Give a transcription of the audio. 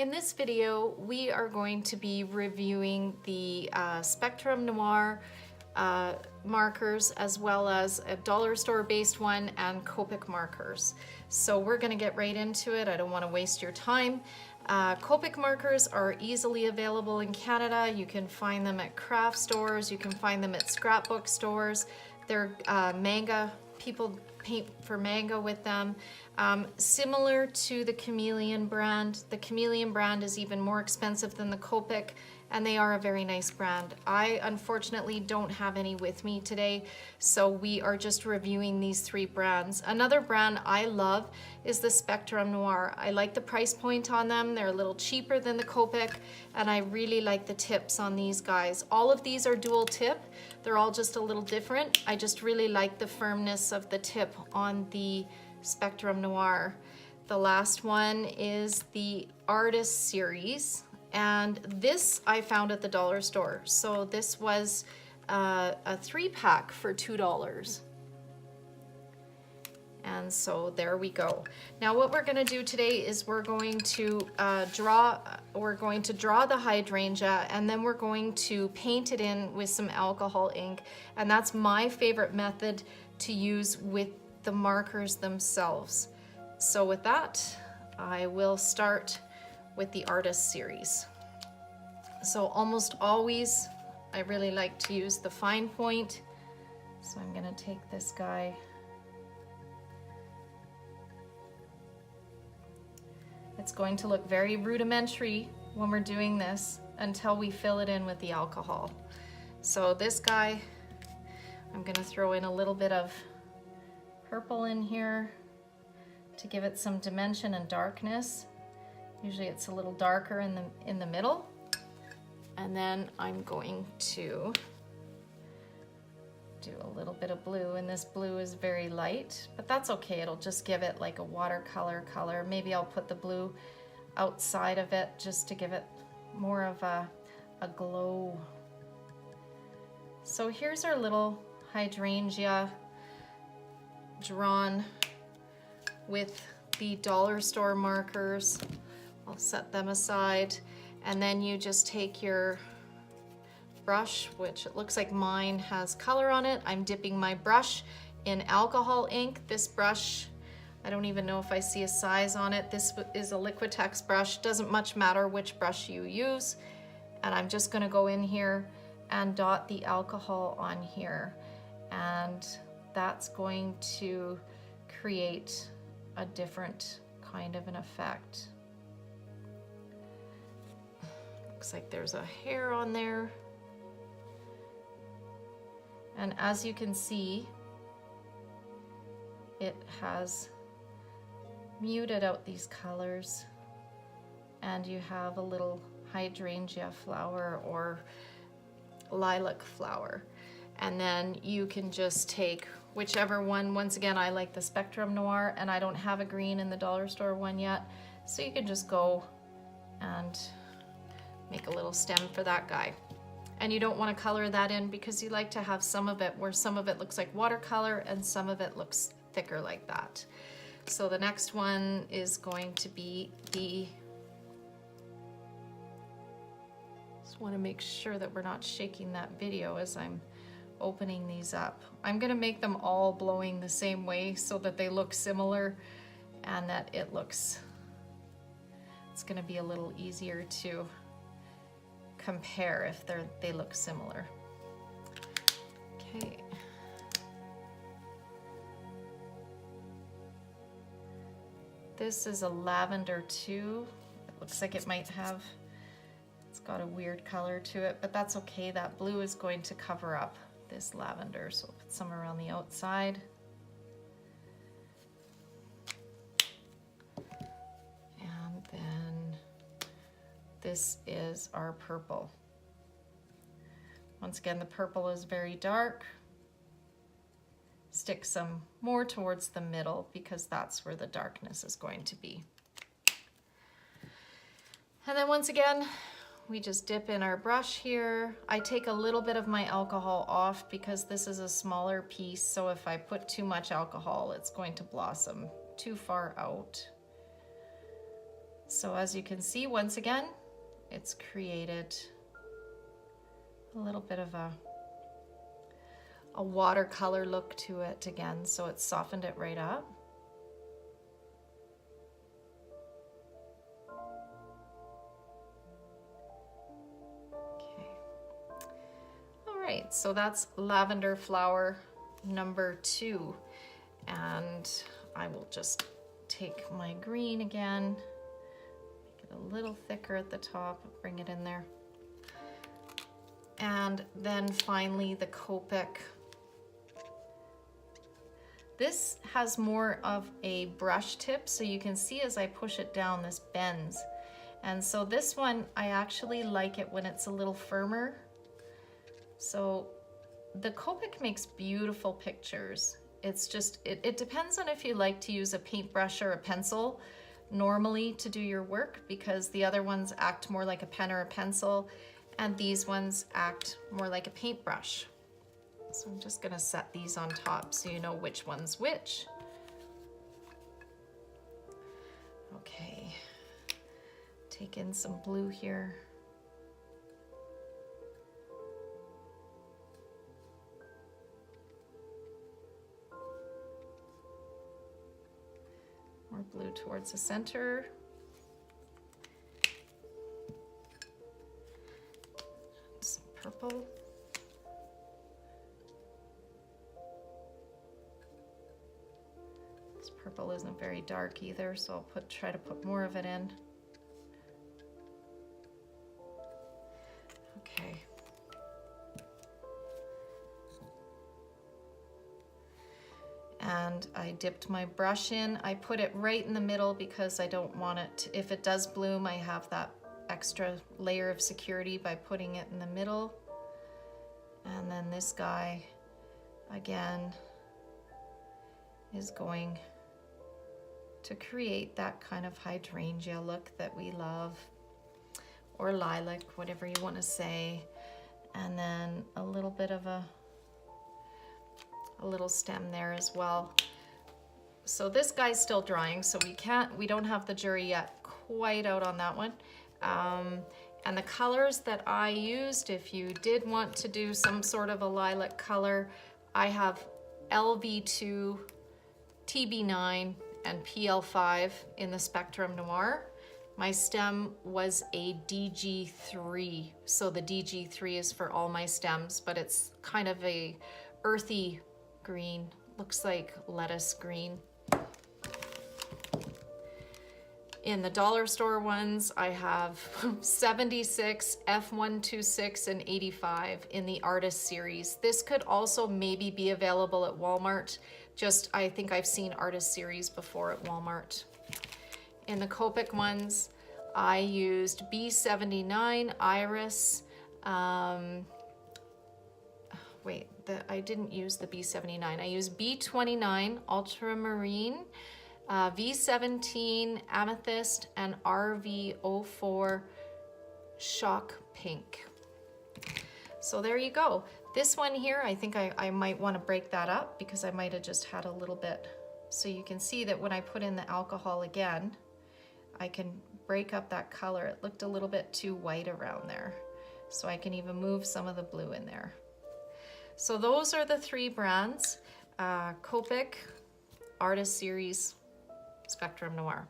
In this video, we are going to be reviewing the Spectrum Noir markers, as well as a dollar store based one and Copic markers. So we're going to get right into it. I don't want to waste your time. Copic markers are easily available in Canada. You can find them at craft stores. You can find them at scrapbook stores. They're manga. People paint for manga with them. Similar to the Chameleon brand. The Chameleon brand is even more expensive than the Copic, and they are a very nice brand. I unfortunately don't have any with me today, so we are just reviewing these three brands. Another brand I love is the Spectrum Noir. I like the price point on them. They're a little cheaper than the Copic, and I really like the tips on these guys. All of these are dual tip. They're all just a little different. I just really like the firmness of the tip on the Spectrum Noir. The last one is the Artist Series, and this I found at the dollar store. So this was a 3-pack for $2. And so there we go. Now what we're going to do today is we're going to draw the hydrangea, and then we're going to paint it in with some alcohol ink, and that's my favorite method to use with the markers themselves. So with that, I will start with the Artist Series. So almost always I really like to use the fine point. So I'm going to take this guy. It's going to look very rudimentary when we're doing this until we fill it in with the alcohol. So this guy, I'm going to throw in a little bit of purple in here to give it some dimension and darkness. Usually it's a little darker in the middle. And then I'm going to do a little bit of blue, and this blue is very light, but that's okay. It'll just give it like a watercolor color. Maybe I'll put the blue outside of it just to give it more of a glow. So here's our little hydrangea drawn with the dollar store markers. I'll set them aside, and then you just take your brush, which it looks like mine has color on it. I'm dipping my brush in alcohol ink. This brush, I don't even know if I see a size on it. This is a Liquitex brush. Doesn't much matter which brush you use. And I'm just gonna go in here and dot the alcohol on here. And that's going to create a different kind of an effect. Looks like there's a hair on there. And as you can see, it has muted out these colors, and you have a little hydrangea flower or lilac flower. And then you can just take whichever one. Once again, I like the Spectrum Noir, and I don't have a green in the dollar store one yet. So you can just go and make a little stem for that guy. And you don't want to color that in because you like to have some of it where some of it looks like watercolor and some of it looks thicker like that. So the next one is going to be the, just want to make sure that we're not shaking that video as I'm opening these up. I'm going to make them all blowing the same way so that they look similar and that it's going to be a little easier to compare if they look similar. Okay. This is a lavender too. It looks like it might have, it's got a weird color to it, but that's okay. That blue is going to cover up this lavender, so we'll put some around the outside. And then this is our purple. Once again, the purple is very dark. Stick some more towards the middle because that's where the darkness is going to be. And then once again, we just dip in our brush here. I take a little bit of my alcohol off because this is a smaller piece, so if I put too much alcohol, it's going to blossom too far out. So as you can see, once again, it's created a little bit of a watercolor look to it again. So it's softened it right up. Okay. All right, so that's lavender flower number 2. And I will just take my green again, make it a little thicker at the top, bring it in there. And then finally the Copic. This has more of a brush tip, so you can see as I push it down, this bends. And so this one, I actually like it when it's a little firmer. So the Copic makes beautiful pictures. It's just, it depends on if you like to use a paintbrush or a pencil normally to do your work, because the other ones act more like a pen or a pencil, and these ones act more like a paintbrush. So I'm just gonna set these on top so you know which one's which. Okay, take in some blue here. More blue towards the center. Some purple. This purple isn't very dark either, so I'll try to put more of it in. Okay. And I dipped my brush in. I put it right in the middle because I don't want it to, if it does bloom, I have that extra layer of security by putting it in the middle. And then this guy, again, is going to create that kind of hydrangea look that we love, or lilac, whatever you want to say. And then a little bit of a little stem there as well. So this guy's still drying, so we don't have the jury yet quite out on that one. And the colors that I used, if you did want to do some sort of a lilac color, I have LV2, TB9, and PL5 in the Spectrum Noir. My stem was a DG3, so the DG3 is for all my stems, but it's kind of a earthy green, looks like lettuce green. In the dollar store ones, I have 76, F126, and 85 in the artist series. This could also maybe be available at Walmart. I think I've seen artist series before at Walmart. In the Copic ones, I used B79 Iris. I didn't use the B79. I used B29 Ultramarine, V17 Amethyst, and RV04 Shock Pink. So there you go. This one here, I think I might want to break that up because I might have just had a little bit. So you can see that when I put in the alcohol again, I can break up that color. It looked a little bit too white around there. So I can even move some of the blue in there. So those are the 3 brands, Copic, Artist Series, Spectrum Noir.